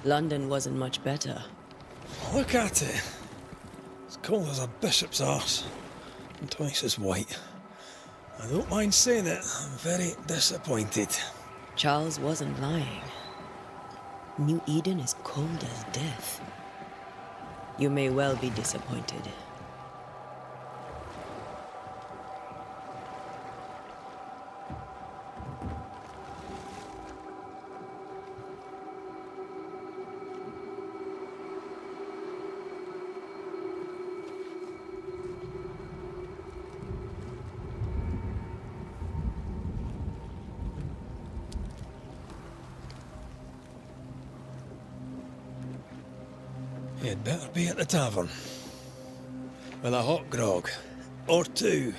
London wasn't much better. Look at it. As cold as a bishop's arse, and twice as white. I don't mind saying it, I'm very disappointed. Charles wasn't lying. New Eden is cold as death. You may well be disappointed. You'd better be at the tavern. With a hot grog. Or two.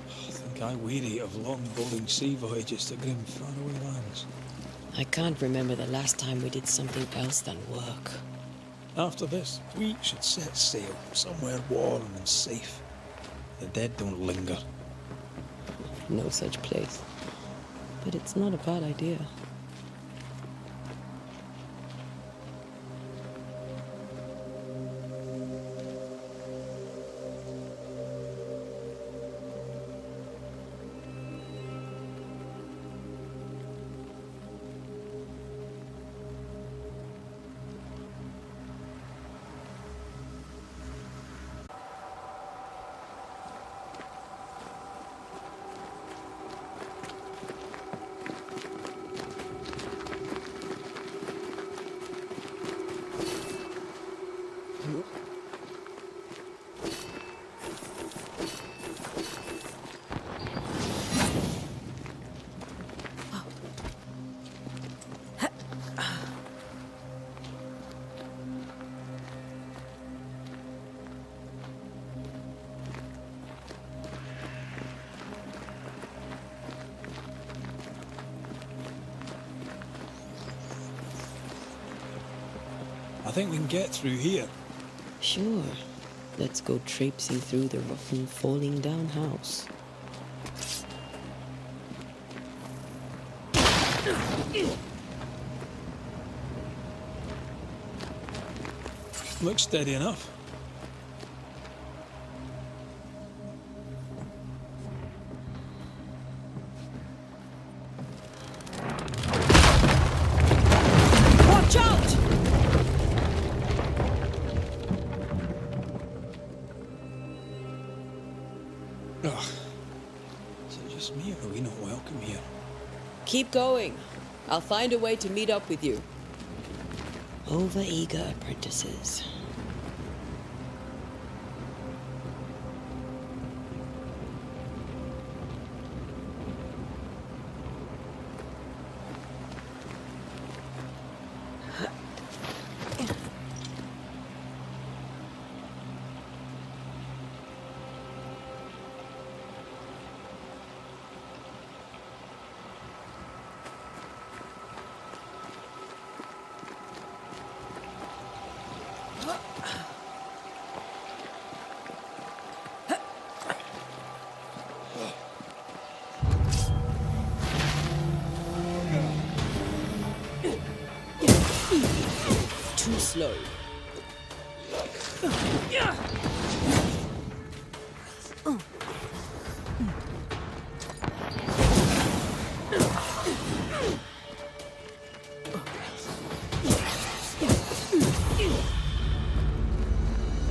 I think I weary of long, boring sea voyages to grim, faraway lands. I can't remember the last time we did something else than work. After this, we should set sail somewhere warm and safe. The dead don't linger. No such place. But it's not a bad idea. I think we can get through here. Sure. Let's go traipsing through the rotten, falling down house. Looks steady enough. Watch out! Ugh. Is it just me or are we not welcome here? Keep going. I'll find a way to meet up with you. Over-eager apprentices. Too slow.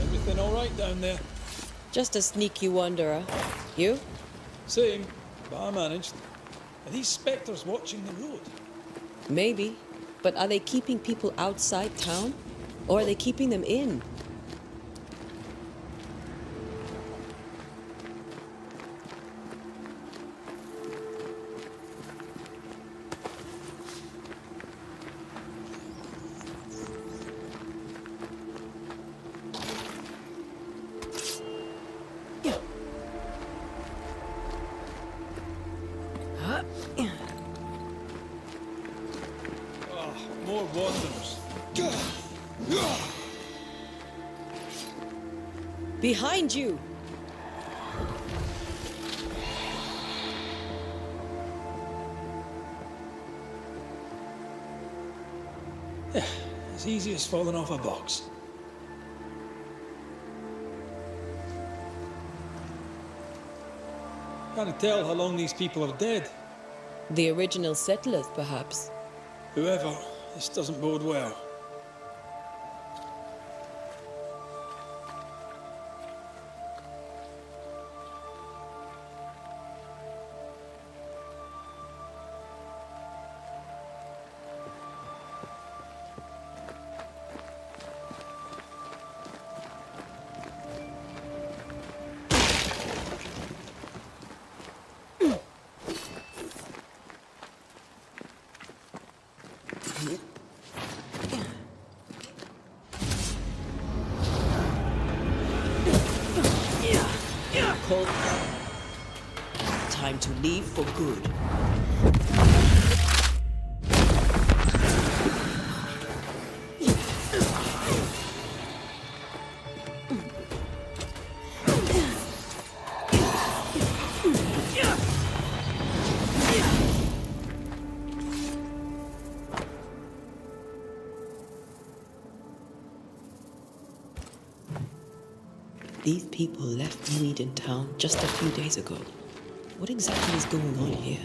Everything all right down there? Just a sneaky wanderer. You? Same, but I managed. Are these spectres watching the road? Maybe. But are they keeping people outside town? Or are they keeping them in? More wanderers. Behind you! Yeah, as easy as falling off a box. Can't tell how long these people are dead. The original settlers, perhaps. Whoever, this doesn't bode well. Cold. Time to leave for good. These people left New Eden town just a few days ago. What exactly is going on here?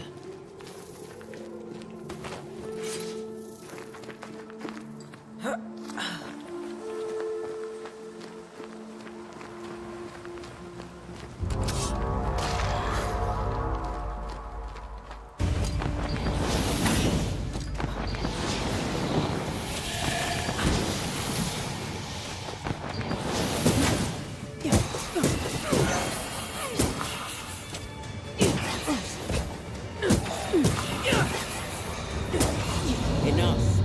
Enough.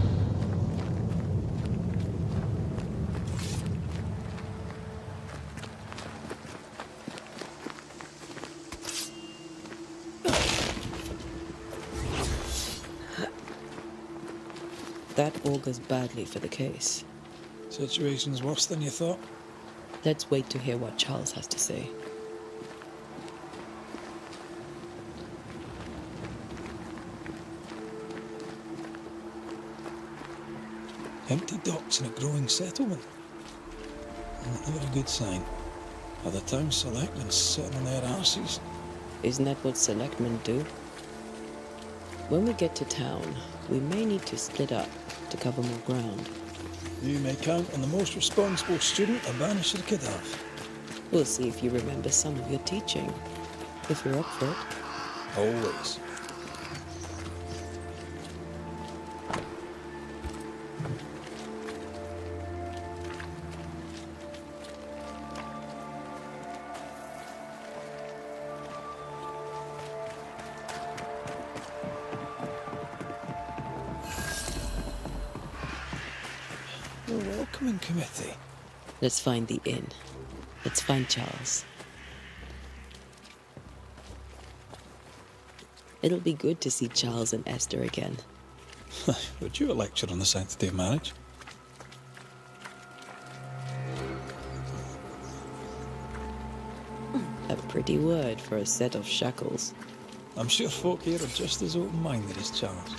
That augurs badly for the case. Situation's worse than you thought. Let's wait to hear what Charles has to say. Empty docks in a growing settlement. Never a good sign. Are the town selectmen sitting on their arses? Isn't that what selectmen do? When we get to town, we may need to split up to cover more ground. You may count on the most responsible student a Banisher could have. We'll see if you remember some of your teaching. If you're up for it. Always. The welcoming committee. Let's find the inn. Let's find Charles. It'll be good to see Charles and Esther again. Would you a lecture on the sanctity of marriage? A pretty word for a set of shackles. I'm sure folk here are just as open-minded as Charles.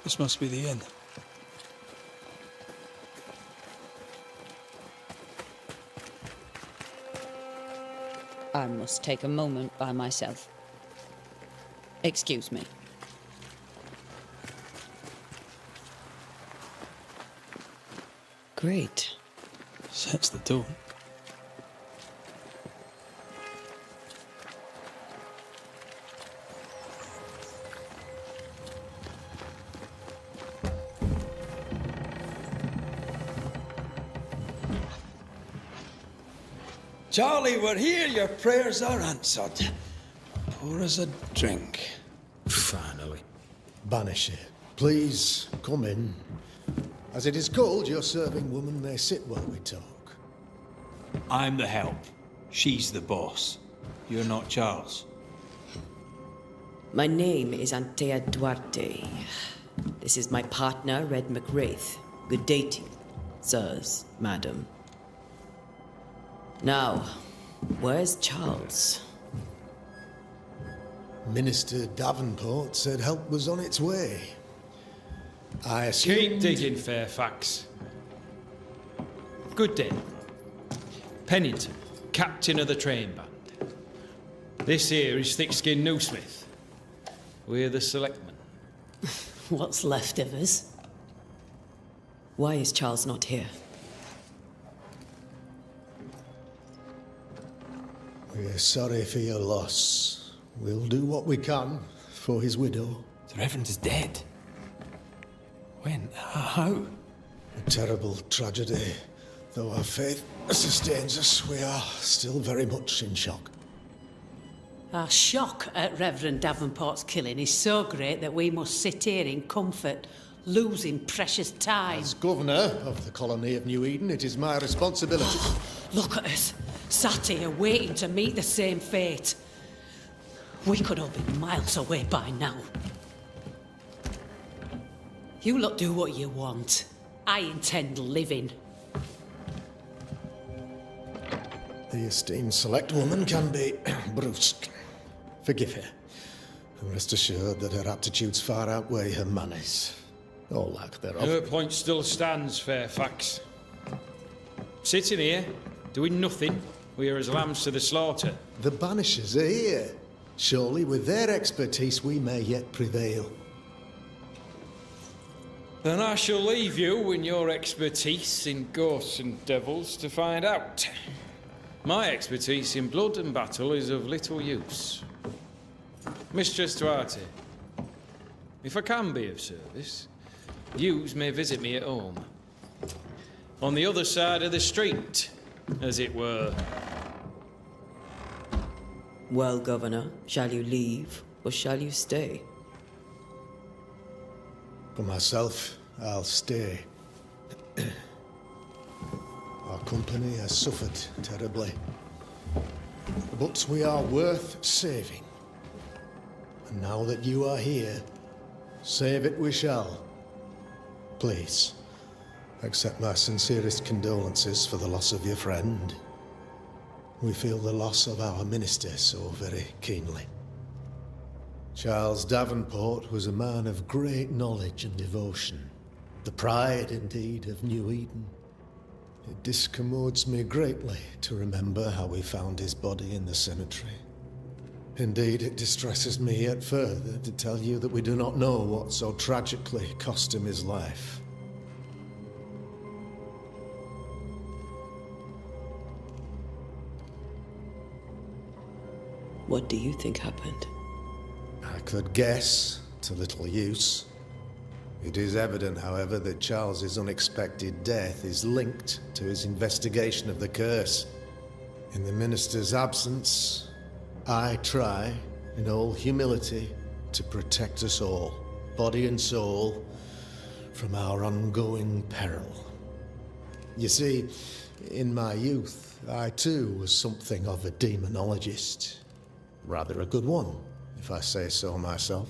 This must be the inn. I must take a moment by myself. Excuse me. Great. Sets the tone. Charlie, we're here. Your prayers are answered. Pour us a drink. Finally. Banisher, please come in. As it is called, your serving woman may sit while we talk. I'm the help. She's the boss. You're not Charles. My name is Antea Duarte. This is my partner, Red McWraith. Good day to you, sirs, madam. Now, where's Charles? Minister Davenport said help was on its way. I assumed... Keep digging, Fairfax. Good day. Pennington, captain of the train band. This here is thick-skinned Newsmith. We're the selectmen. What's left of us? Why is Charles not here? We're sorry for your loss. We'll do what we can for his widow. The Reverend is dead. When? How? A terrible tragedy. Though our faith sustains us, we are still very much in shock. Our shock at Reverend Davenport's killing is so great that we must sit here in comfort, losing precious time. As governor of the colony of New Eden, it is my responsibility. Look at us, sat here waiting to meet the same fate. We could all be miles away by now. You lot do what you want. I intend living. The esteemed select woman can be brusque. Forgive her. And rest assured that her aptitudes far outweigh her manners. Or lack thereof. Her point still stands, Fairfax. Sitting here, doing nothing, we are as lambs to the slaughter. The Banishers are here. Surely with their expertise we may yet prevail. Then I shall leave you and your expertise in ghosts and devils to find out. My expertise in blood and battle is of little use. Mistress Duarte, if I can be of service, yous may visit me at home. On the other side of the street, as it were. Well, Governor, shall you leave or shall you stay? For myself, I'll stay. Our company has suffered terribly. But we are worth saving. And now that you are here, save it we shall. Please, accept my sincerest condolences for the loss of your friend. We feel the loss of our minister so very keenly. Charles Davenport was a man of great knowledge and devotion. The pride, indeed, of New Eden. It discommodes me greatly to remember how we found his body in the cemetery. Indeed, it distresses me yet further to tell you that we do not know what so tragically cost him his life. What do you think happened? I could guess, to little use. It is evident, however, that Charles's unexpected death is linked to his investigation of the curse. In the minister's absence, I try, in all humility, to protect us all, body and soul, from our ongoing peril. You see, in my youth, I too was something of a demonologist. Rather a good one, if I say so myself.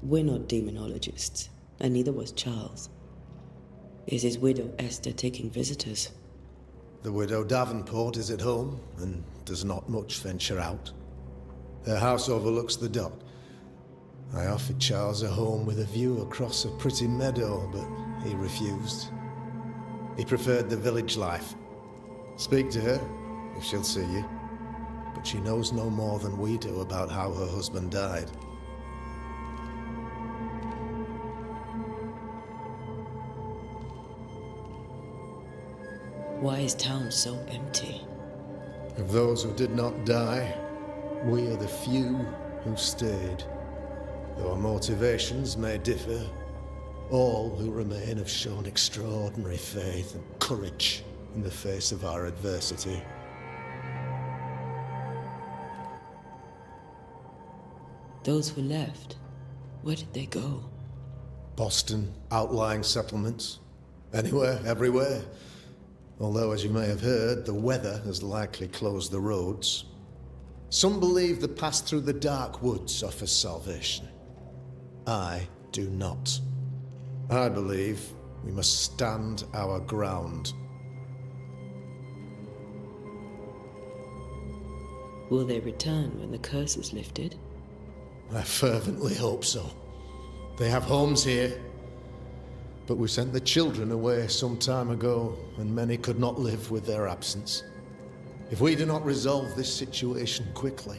We're not demonologists, and neither was Charles. Is his widow Esther taking visitors? The widow Davenport is at home, and does not much venture out. Their house overlooks the dock. I offered Charles a home with a view across a pretty meadow, but he refused. He preferred the village life. Speak to her, if she'll see you. But she knows no more than we do about how her husband died. Why is town so empty? Of those who did not die, we are the few who stayed. Though our motivations may differ, all who remain have shown extraordinary faith and courage in the face of our adversity. Those who left, where did they go? Boston, outlying settlements. Anywhere, everywhere. Although, as you may have heard, the weather has likely closed the roads. Some believe the path through the dark woods offers salvation. I do not. I believe we must stand our ground. Will they return when the curse is lifted? I fervently hope so. They have homes here. But we sent the children away some time ago, and many could not live with their absence. If we do not resolve this situation quickly,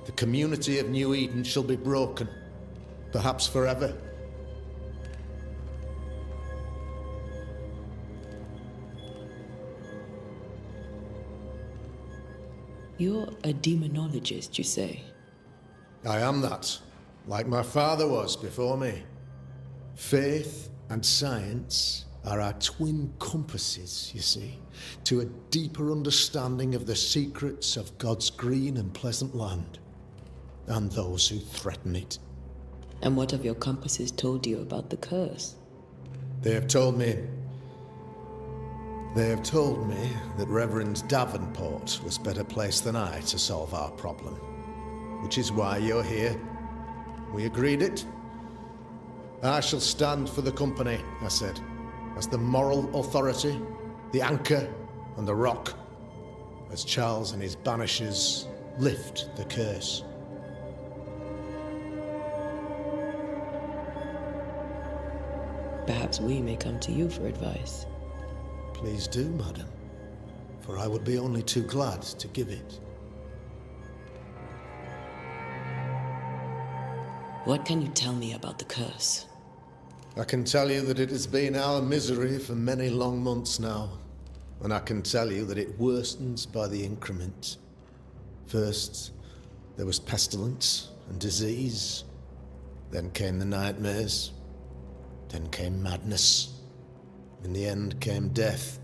the community of New Eden shall be broken, perhaps forever. You're a demonologist, you say? I am that, like my father was before me. Faith and science are our twin compasses, you see, to a deeper understanding of the secrets of God's green and pleasant land, and those who threaten it. And what have your compasses told you about the curse? They have told me that Reverend Davenport was better placed than I to solve our problem, which is why you're here. We agreed it. I shall stand for the company, I said, as the moral authority, the anchor, and the rock, as Charles and his Banishers lift the curse. Perhaps we may come to you for advice. Please do, madam, for I would be only too glad to give it. What can you tell me about the curse? I can tell you that it has been our misery for many long months now, and I can tell you that it worsens by the increment. First, there was pestilence and disease. Then came the nightmares. Then came madness. In the end came death,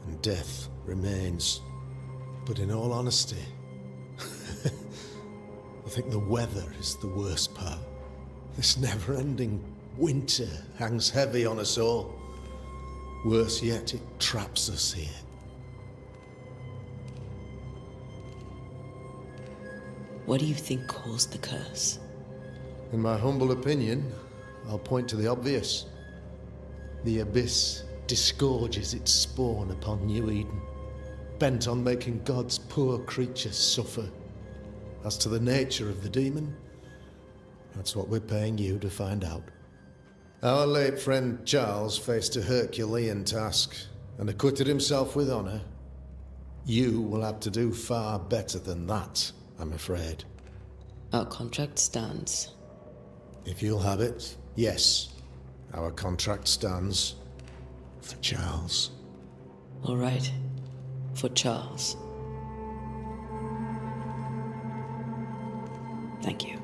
and death remains. But in all honesty, I think the weather is the worst part. This never-ending winter hangs heavy on us all. Worse yet, it traps us here. What do you think caused the curse? In my humble opinion, I'll point to the obvious. The abyss disgorges its spawn upon New Eden, bent on making God's poor creatures suffer. As to the nature of the demon, that's what we're paying you to find out. Our late friend Charles faced a Herculean task and acquitted himself with honor. You will have to do far better than that, I'm afraid. Our contract stands. If you'll have it, yes. Our contract stands for Charles. All right. For Charles. Thank you.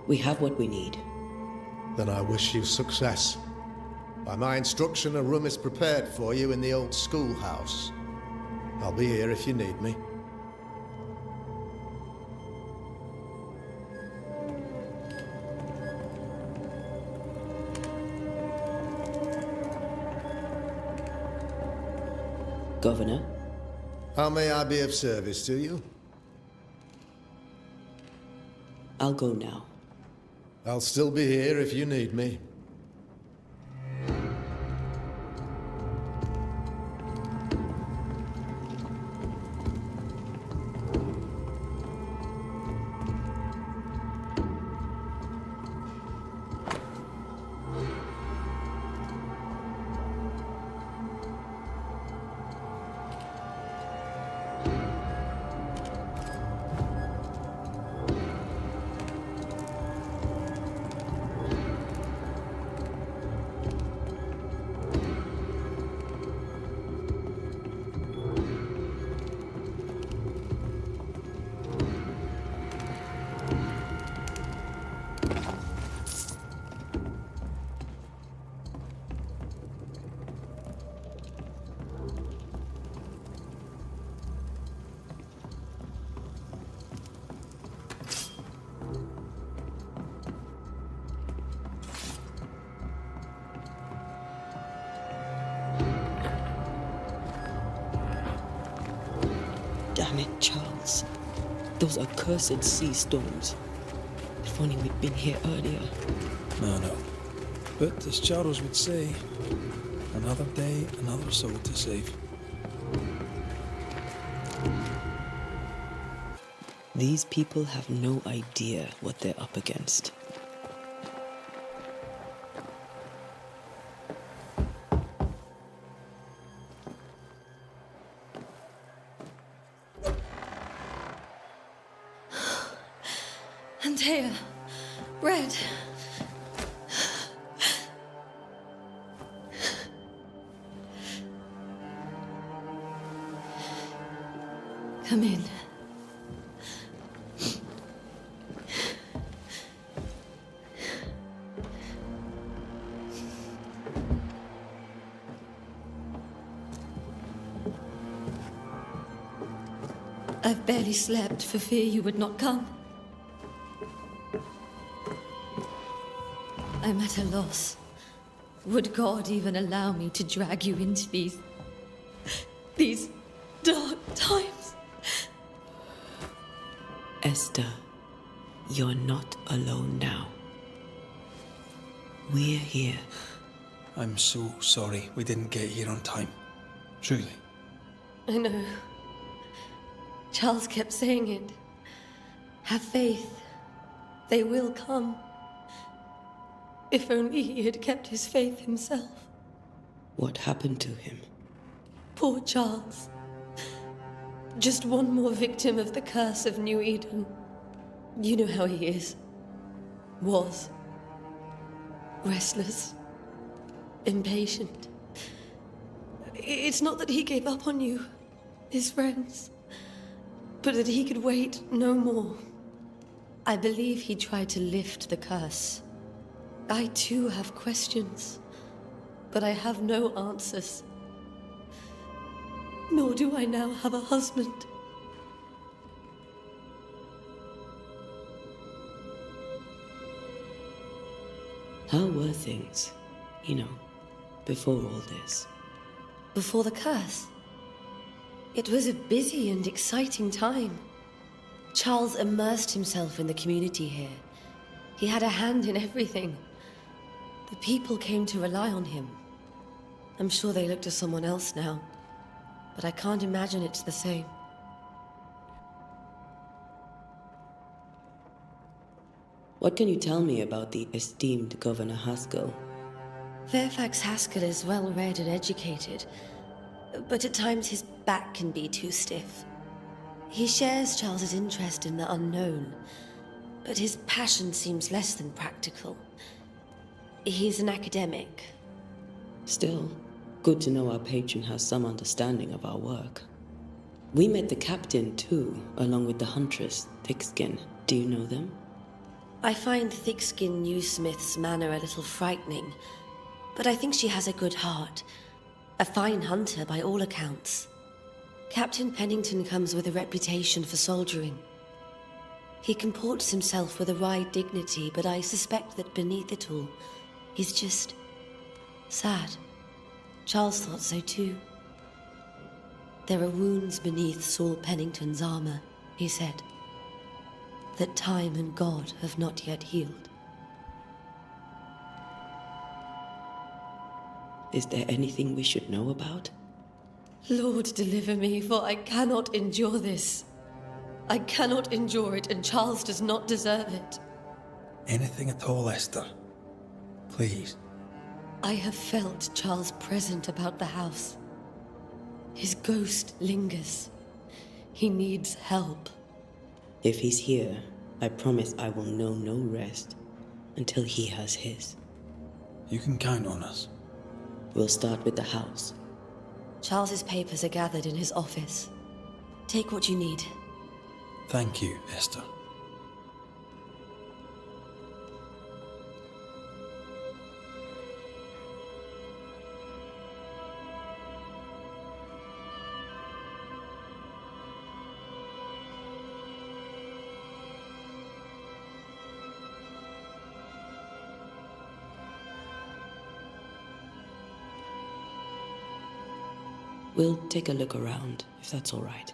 We have what we need. Then I wish you success. By my instruction, a room is prepared for you in the old schoolhouse. I'll be here if you need me. Governor? How may I be of service to you? I'll go now. I'll still be here if you need me. Damn it, Charles. Those accursed sea storms. If only we'd been here earlier. No. But as Charles would say, another day, another soul to save. These people have no idea what they're up against. Antea, Red. Come in. I've barely slept for fear you would not come. I'm at a loss. Would God even allow me to drag you into these dark times? Esther, you're not alone now. We're here. I'm so sorry we didn't get here on time. Truly. I know. Charles kept saying it. Have faith. They will come. If only he had kept his faith himself. What happened to him? Poor Charles. Just one more victim of the curse of New Eden. You know how he is. Was. Restless. Impatient. It's not that he gave up on you, his friends, but that he could wait no more. I believe he tried to lift the curse. I too have questions, but I have no answers. Nor do I now have a husband. How were things, before all this? Before the curse, it was a busy and exciting time. Charles immersed himself in the community here. He had a hand in everything. The people came to rely on him. I'm sure they look to someone else now, but I can't imagine it's the same. What can you tell me about the esteemed Governor Haskell? Fairfax Haskell is well read and educated, but at times his back can be too stiff. He shares Charles's interest in the unknown, but his passion seems less than practical. He's an academic. Still, good to know our patron has some understanding of our work. We met the captain too, along with the huntress, Thickskin. Do you know them? I find Thickskin Newsmith's manner a little frightening, but I think she has a good heart. A fine hunter by all accounts. Captain Pennington comes with a reputation for soldiering. He comports himself with a wry dignity, but I suspect that beneath it all, he's just sad. Charles thought so too. There are wounds beneath Saul Pennington's armor, he said, that time and God have not yet healed. Is there anything we should know about? Lord, deliver me, for I cannot endure this. I cannot endure it, and Charles does not deserve it. Anything at all, Esther. Please. I have felt Charles present about the house. His ghost lingers. He needs help. If he's here, I promise I will know no rest until he has his. You can count on us. We'll start with the house. Charles's papers are gathered in his office. Take what you need. Thank you, Esther. We'll take a look around, if that's all right.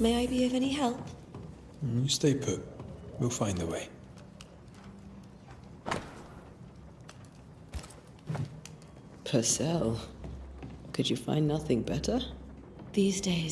May I be of any help? You stay put. We'll find a way. Purcell, could you find nothing better? These days,